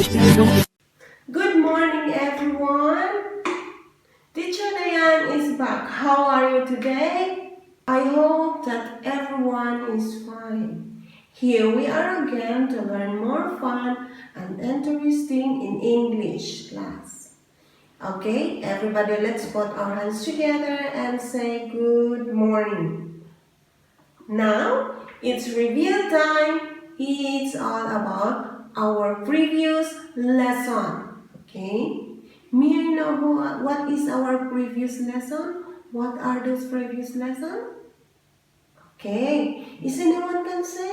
Good morning, everyone. Teacher Diane is back. How are you today? I hope that everyone is fine. Here we are again to learn more fun and interesting in English class. Okay, everybody, let's put our hands together and say good morning. Now, it's review time. It's all about our previous lesson. Okay? May I know what is our previous lesson? What are those previous lessons? Okay. Is anyone can say?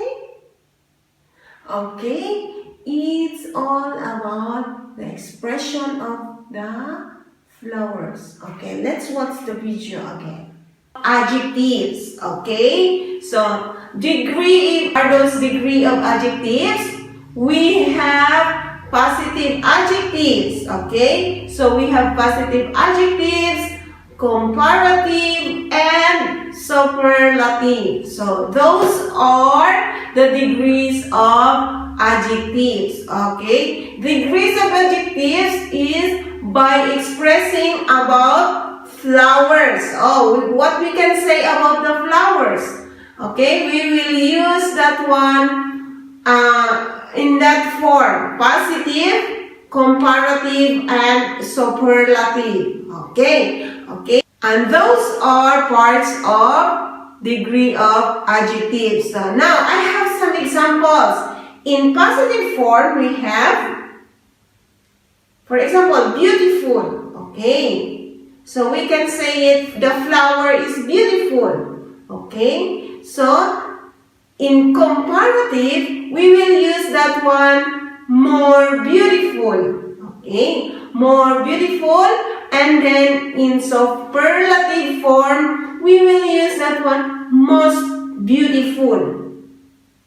Okay. It's all about the expression of the flowers. Okay, let's watch the video again. Adjectives, okay? So, degree, are those degree of adjectives? We have positive adjectives, okay? So, we have positive adjectives, comparative, and superlative. So, those are the degrees of adjectives, okay? Degrees of adjectives is by expressing about flowers. Oh, what we can say about the flowers? Okay, we will use that one in that form: positive, comparative, and superlative. Okay, and those are parts of degree of adjectives. So now I have some examples. In positive form, we have, for example, beautiful. Okay, so we can say it, the flower is beautiful. Okay, so in comparative, we will use that one, more beautiful. Okay, more beautiful. And then in superlative form, we will use that one, most beautiful.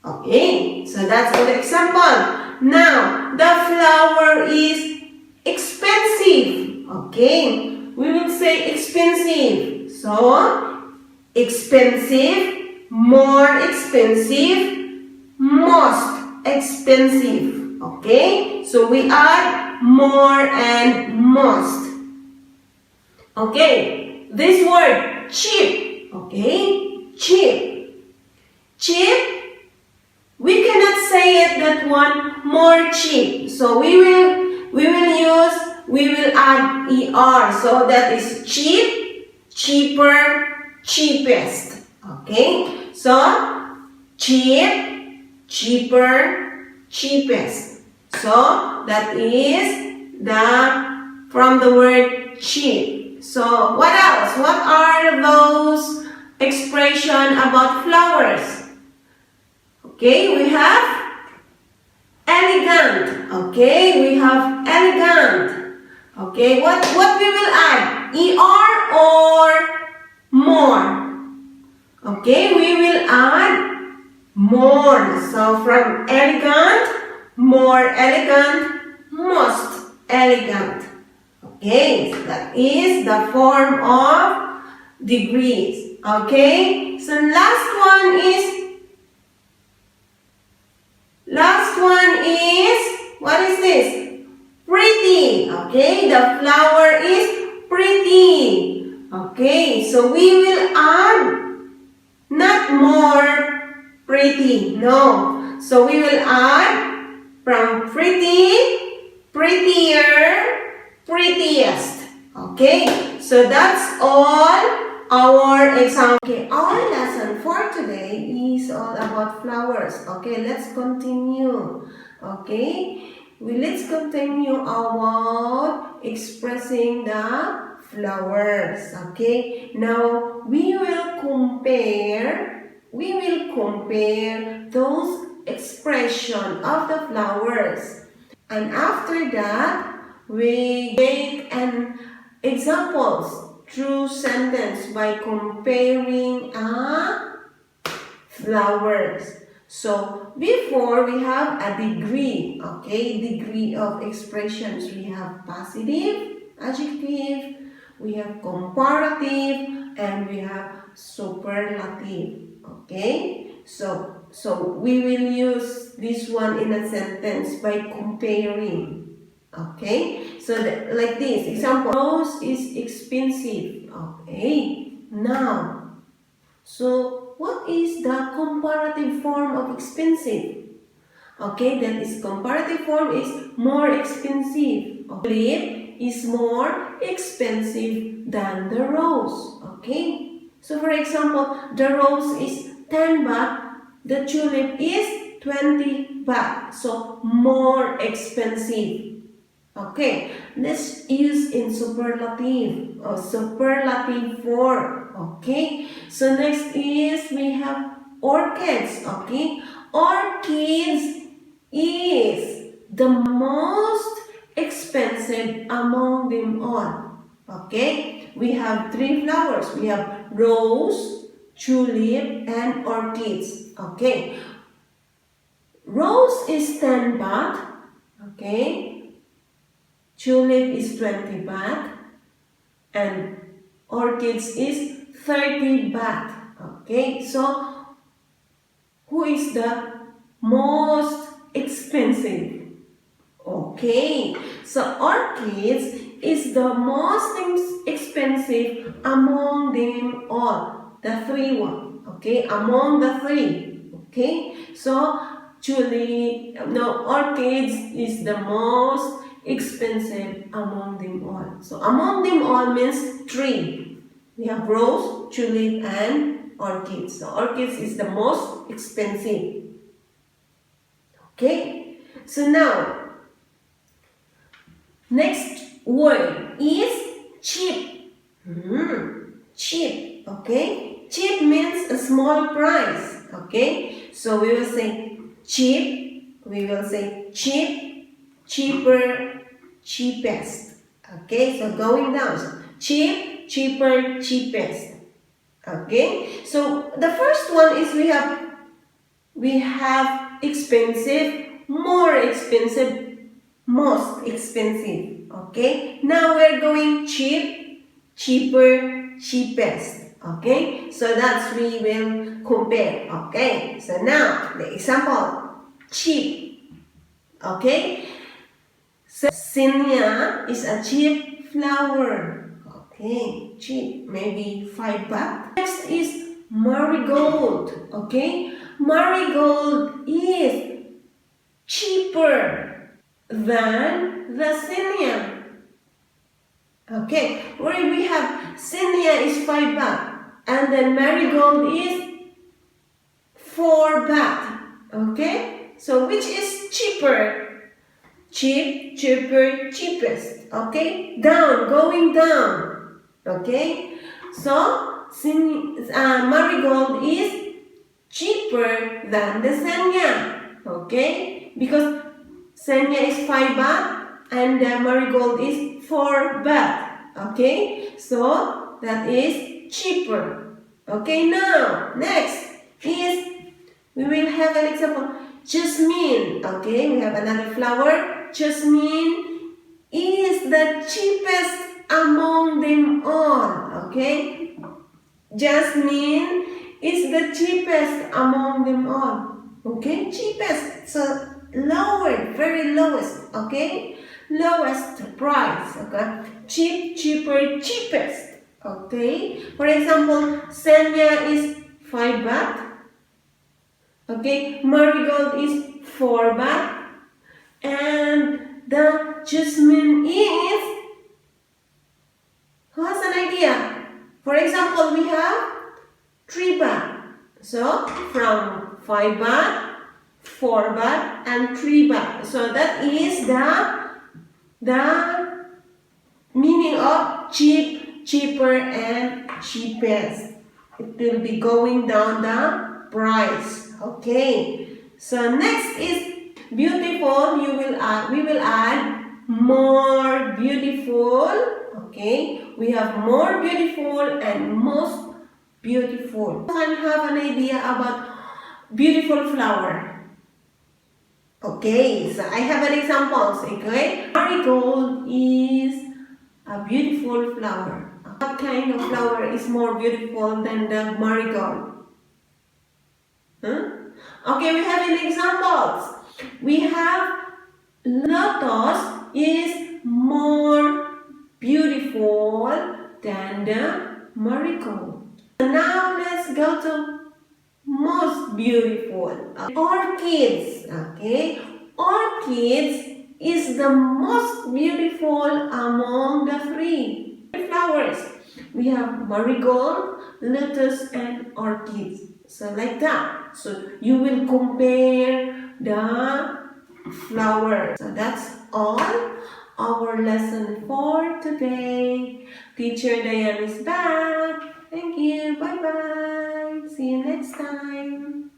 Okay, so that's an example. Now, the flower is expensive. Okay, we will say expensive. So, expensive, more expensive, most expensive. Okay, so we add more and most. Okay, this word cheap. Okay, cheap. Cheap, we cannot say it that one, more cheap. So we will add er. So that is cheap, cheaper, cheapest. Okay, so cheap, cheaper, cheapest. So that is from the word cheap. So what else? What are those expressions about flowers? Okay, we have elegant. Okay, we have elegant. Okay, what we will add? Er or more? Okay, we will add more. So from elegant, more elegant, most elegant. Okay, so that is the form of degrees. Okay, so last one is, what is this? Pretty. Okay, the flower is pretty. Okay, so we will add not more pretty. No. So we will add from pretty, prettier, prettiest. Okay, so that's all our example. Okay, our lesson for today is all about flowers. Okay, let's continue. Okay, let's continue about expressing the flowers. Okay, now we will compare those expression of the flowers, and after that we make an examples through sentence by comparing flowers. So before we have a degree, okay, degree of expressions. We have positive adjective, we have comparative, and we have superlative. Okay, so we will use this one in a sentence by comparing. Okay, so like this example, rose is expensive. Okay, now, so what is the comparative form of expensive? Okay, that is comparative form is more expensive. Tulip is more expensive than the rose. Okay, so for example, the rose is 10 baht, the tulip is 20 baht, so more expensive. Okay, let's use in superlative or superlative form. Okay, so next is we have orchids. Okay, orchids is the most expensive among them all. Okay, we have three flowers. We have rose, tulip, and orchids. Okay, rose is 10 baht. Okay, tulip is 20 baht, and orchids is 30 baht. Okay, so who is the most expensive? Okay, so orchids is the most expensive among them all, the three one. Okay, among the three. Okay, so orchids is the most expensive among them all. So among them all means three. We have rose, tulip, and orchids. So orchids is the most expensive. Okay, so now next word is cheap. Cheap. Okay, cheap means a small price. Okay, so we will say cheap. We will say cheap, cheaper, cheapest. Okay, so going down. So cheap, cheaper, cheapest. Okay, so the first one is we have expensive, more expensive, most expensive. Okay, now we're going cheap, cheaper, cheapest. Okay, so that's we will compare. Okay, so now the example, cheap. Okay, so Zinnia is a cheap flower. Okay, cheap, maybe 5 baht. Next is marigold. Okay, marigold is cheaper than the Zinnia. Okay, where we have Zinnia is 5 baht, and then marigold is 4 baht. Okay, so which is cheaper? Cheap, cheaper, cheapest. Okay, down, going down. Okay, so marigold is cheaper than the Zinnia. Okay, because Zinnia is 5 baht and the marigold is 4 baht. Okay, so that is cheaper. Okay, now next is we will have an example. Jasmine. Okay, we have another flower. Jasmine is the cheapest among them all. Okay, jasmine is the cheapest among them all. Okay, cheapest, so lower, very lowest. Okay, lowest price. Okay, cheap, cheaper, cheapest. Okay, for example, Zinnia is 5 baht. Okay, marigold is 4 baht, and the jasmine is, who has an idea? For example, we have 3 baht. So from 5 baht, 4 baht, and 3 baht. So that is the meaning of cheap, cheaper, and cheapest. It will be going down the price. Okay, so next is beautiful. We will add more beautiful. Okay, we have more beautiful and most beautiful. You can have an idea about beautiful flower. Okay, so I have an example. Okay, marigold is a beautiful flower. What kind of flower is more beautiful than the marigold? Huh? Okay, we have an examples. We have lotus is more beautiful than the marigold. Now let's go to most beautiful. Orchids. Okay, orchids is the most beautiful among the three flowers. We have marigold, lotus, and orchids. So like that. So you will compare the flowers. So that's all our lesson for today. Teacher Diane is back. Thank you. Bye bye. See you next time.